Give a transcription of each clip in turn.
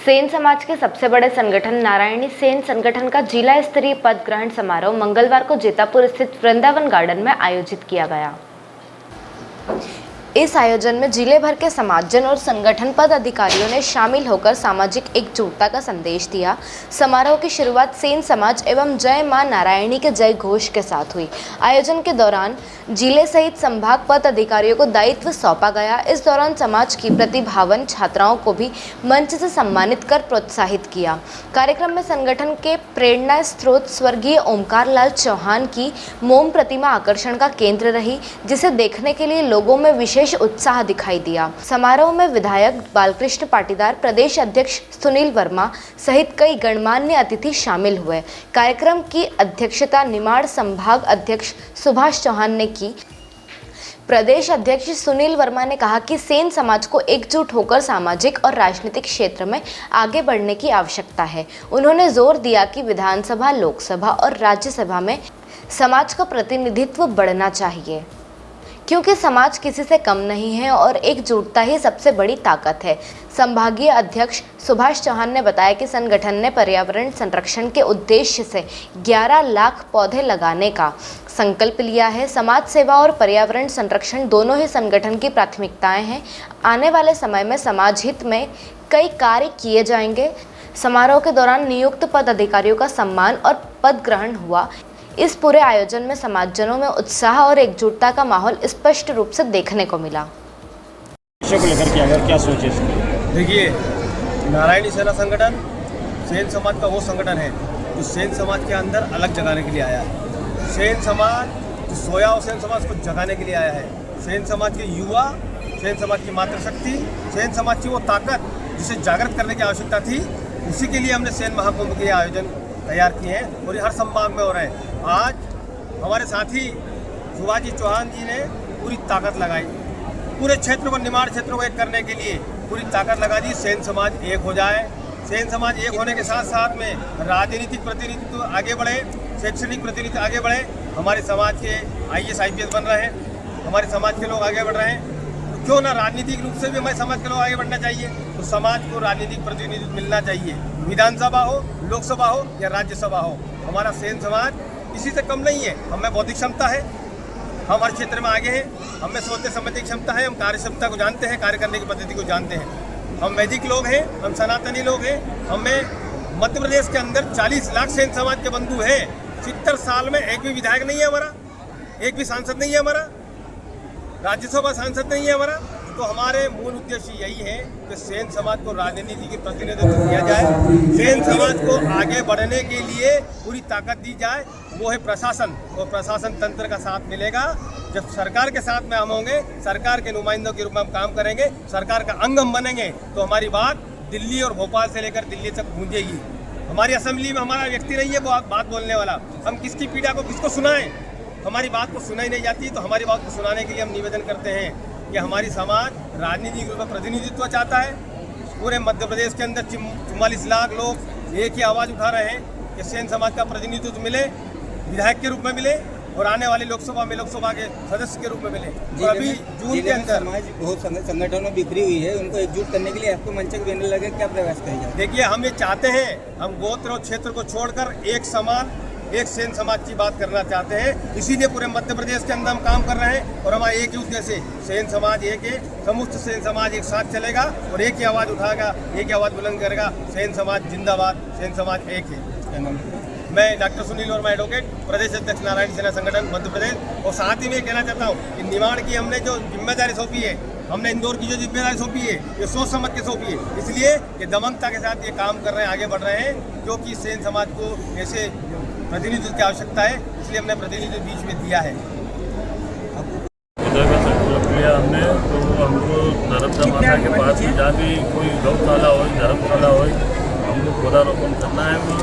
सेन समाज के सबसे बड़े संगठन नारायणी सेन संगठन का जिला स्तरीय पद ग्रहण समारोह मंगलवार को जेतापुर स्थित वृंदावन गार्डन में आयोजित किया गया। इस आयोजन में जिले भर के समाजजन और संगठन पद अधिकारियों ने शामिल होकर सामाजिक एकजुटता का संदेश दिया। समारोह की शुरुआत सेन समाज एवं जय मां नारायणी के जय घोष के साथ हुई। आयोजन के दौरान जिले सहित संभाग पद अधिकारियों को दायित्व सौंपा गया। इस दौरान समाज की प्रतिभावान छात्राओं को भी मंच से सम्मानित कर प्रोत्साहित किया। कार्यक्रम में संगठन के प्रेरणा स्रोत स्वर्गीय ओमकार लाल चौहान की मोम प्रतिमा आकर्षण का केंद्र रही, जिसे देखने के लिए लोगों में विशेष उत्साह दिखाई दिया। समारोह में विधायक बालकृष्ण पाटीदार, प्रदेश अध्यक्ष सुनील वर्मा सहित कई गणमान्य अतिथि शामिल हुए। कार्यक्रम की अध्यक्षता निमाड़ संभाग अध्यक्ष सुभाष चौहान ने की। प्रदेश अध्यक्ष सुनील वर्मा ने कहा कि सेन समाज को एकजुट होकर सामाजिक और राजनीतिक क्षेत्र में आगे बढ़ने की आवश्यकता है। उन्होंने जोर दिया कि विधानसभा, लोकसभा और राज्यसभा में समाज का प्रतिनिधित्व बढ़ना चाहिए, क्योंकि समाज किसी से कम नहीं है और एकजुटता ही सबसे बड़ी ताकत है। संभागीय अध्यक्ष सुभाष चौहान ने बताया कि संगठन ने पर्यावरण संरक्षण के उद्देश्य से 11 लाख पौधे लगाने का संकल्प लिया है। समाज सेवा और पर्यावरण संरक्षण दोनों ही संगठन की प्राथमिकताएं हैं। आने वाले समय में समाज हित में कई कार्य किए जाएंगे। समारोह के दौरान नियुक्त पद अधिकारियों का सम्मान और पद ग्रहण हुआ। इस पूरे आयोजन में समाजजनों में उत्साह और एकजुटता का माहौल स्पष्ट रूप से देखने को मिला। विषय को लेकर के अगर क्या सोचे? देखिए, नारायणी सेना संगठन सेन समाज का वो संगठन है जो सेन समाज के अंदर अलग जगाने के लिए आया है। सेन समाज जो सोया हो, सेन समाज को जगाने के लिए आया है। सेन समाज के युवा, सेन समाज की मातृशक्ति, सेन समाज की वो ताकत जिसे जागृत करने की आवश्यकता थी, उसी के लिए हमने सेन महाकुंभ के आयोजन तैयार किए हैं और ये हर संभाग में हो रहे हैं। आज हमारे साथी सुभाष जी चौहान जी ने पूरी ताकत लगाई, पूरे क्षेत्र को, निमाड़ क्षेत्र को एक करने के लिए पूरी ताकत लगा दी। सेन समाज एक हो जाए। सेन समाज एक होने के साथ साथ में राजनीतिक प्रतिनिधित्व आगे बढ़े, शैक्षणिक प्रतिनिधित्व आगे बढ़े। हमारे समाज के IAS IPS बन रहे हैं, हमारे समाज के लोग आगे बढ़ रहे हैं। तो क्यों ना राजनीतिक रूप से भी हमारे समाज के लोग आगे बढ़ना चाहिए। तो समाज को राजनीतिक प्रतिनिधित्व मिलना चाहिए, विधानसभा हो, लोकसभा हो या राज्यसभा हो। हमारा सेन समाज किसी से कम नहीं है। हमें बौद्धिक क्षमता है, हम हर क्षेत्र में आगे हैं। हमें सोचने समझने की क्षमता है, हम कार्य क्षमता को जानते हैं, कार्य करने की पद्धति को जानते हैं। हम वैदिक लोग हैं, हम सनातनी लोग हैं। हमें मध्य प्रदेश के अंदर 40 लाख सेन समाज के बंधु हैं। 70 साल में एक भी विधायक नहीं है हमारा, एक भी सांसद नहीं है हमारा, राज्यसभा सांसद नहीं है हमारा। तो हमारे मूल उद्देश्य यही है कि सेन समाज को राजनीति की प्रतिनिधित्व किया जाए, सेन समाज को आगे बढ़ने के लिए पूरी ताकत दी जाए। वो है प्रशासन, और प्रशासन तंत्र का साथ मिलेगा। जब सरकार के साथ में हम होंगे, सरकार के नुमाइंदों के रूप में हम काम करेंगे, सरकार का अंग हम बनेंगे, तो हमारी बात दिल्ली और भोपाल से लेकर दिल्ली तक गूंजेगी। हमारी असेंबली में हमारा व्यक्ति नहीं है वो बात बोलने वाला। हम किसकी पीड़ा को किसको सुनाएं? हमारी बात को सुनाई नहीं जाती। तो हमारी बात को सुनाने के लिए हम निवेदन करते हैं कि हमारी समाज राजनीतिक रूप में प्रतिनिधित्व चाहता है। पूरे मध्य प्रदेश के अंदर 44 लाख लोग एक ही आवाज़ उठा रहे हैं कि सेन समाज का प्रतिनिधित्व मिले, विधायक के रूप में मिले और आने वाली लोकसभा में लोकसभा के सदस्य के रूप में मिले। और अभी जून के अंदर समाज बहुत संगठनों में बिखरी हुई है, उनको एकजुट करने के लिए आपको मंचक देने लगे, क्या प्रयास करेंगे? देखिए, हम ये चाहते हैं, हम गोत्र और क्षेत्र को छोड़कर एक समान, एक सेन समाज की बात करना चाहते हैं। इसीलिए पूरे मध्य प्रदेश के अंदर हम काम कर रहे हैं और हमारा एक ही उद्देश्य है, सेन समाज एक है, समस्त सेन समाज एक साथ चलेगा और एक ही आवाज़ उठाएगा, एक ही आवाज़ बुलंद करेगा। सेन समाज जिंदाबाद, सेन समाज एक है। मैं डॉक्टर सुनील वर्मा, एडवोकेट, प्रदेश अध्यक्ष नारायण सेना संगठन मध्य प्रदेश। और साथ ही में कहना चाहता हूँ कि निमाड़ की हमने जो जिम्मेदारी सौंपी है, हमने इंदौर की जो जिम्मेदारी सौंपी है, ये सोच समझ के सौंपी है। इसलिए ये दमनता के साथ ये काम कर रहे हैं, आगे बढ़ रहे हैं, क्योंकि सेन समाज को ऐसे प्रतिनिधित्व की आवश्यकता है। इसलिए हमने प्रतिनिधित्व बीच में दिया है। हमने तो हमको नर्मदा माता के पास में जाके कोई गौशाला हो, धर्मशाला हो, हमको पौधारोपण करना है वहाँ,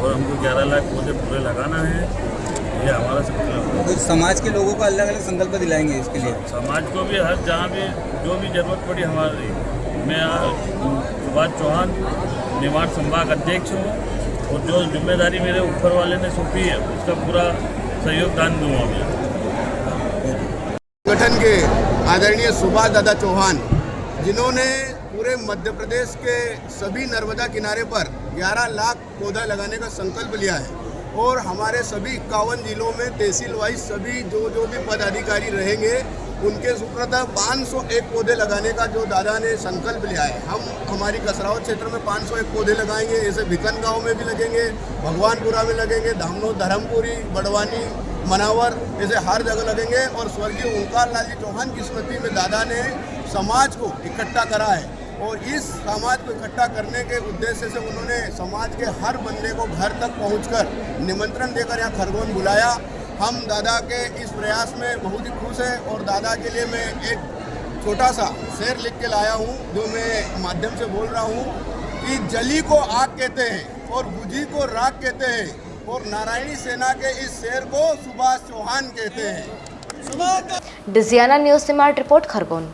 और हमको 11 लाख पौधे पूरे लगाना है। ये हमारा संकल्प है। तो समाज के लोगों को अलग अलग संकल्प दिलाएंगे इसके लिए? समाज को भी हर जहाँ भी जो भी जरूरत पड़ी हमारी। मैं सुभाष चौहान निमाड़ संभाग अध्यक्ष हूँ और जो जिम्मेदारी मेरे ऊपर वाले ने सौंपी है उसका पूरा सहयोगदान दूँगा मैं। संगठन के आदरणीय सुभाष दादा चौहान, जिन्होंने पूरे मध्य प्रदेश के सभी नर्मदा किनारे पर 11 लाख पौधा लगाने का संकल्प लिया है और हमारे सभी 51 जिलों में तहसील वाइज सभी जो भी पदाधिकारी रहेंगे उनके सुपुर्द 501 पौधे लगाने का जो दादा ने संकल्प लिया है। हम हमारी कसरावत क्षेत्र में 501 पौधे लगाएंगे, ऐसे भिकन गांव में भी लगेंगे, भगवानपुरा में लगेंगे, धामनोद, धर्मपुरी, बड़वानी, मनावर, ऐसे हर जगह लगेंगे। और स्वर्गीय ओंकार लाल जी चौहान की स्मृति में दादा ने समाज को इकट्ठा करा है और इस समाज को इकट्ठा करने के उद्देश्य से उन्होंने समाज के हर बंदे को घर तक पहुंचकर निमंत्रण देकर यहाँ खरगोन बुलाया। हम दादा के इस प्रयास में बहुत ही खुश हैं और दादा के लिए मैं एक छोटा सा शेर लिख के लाया हूँ जो मैं माध्यम से बोल रहा हूँ कि जली को आग कहते हैं और बुझी को राख कहते हैं और नारायणी सेना के इस शेर को सुभाष चौहान कहते हैं। Digiana news smart report Khargone.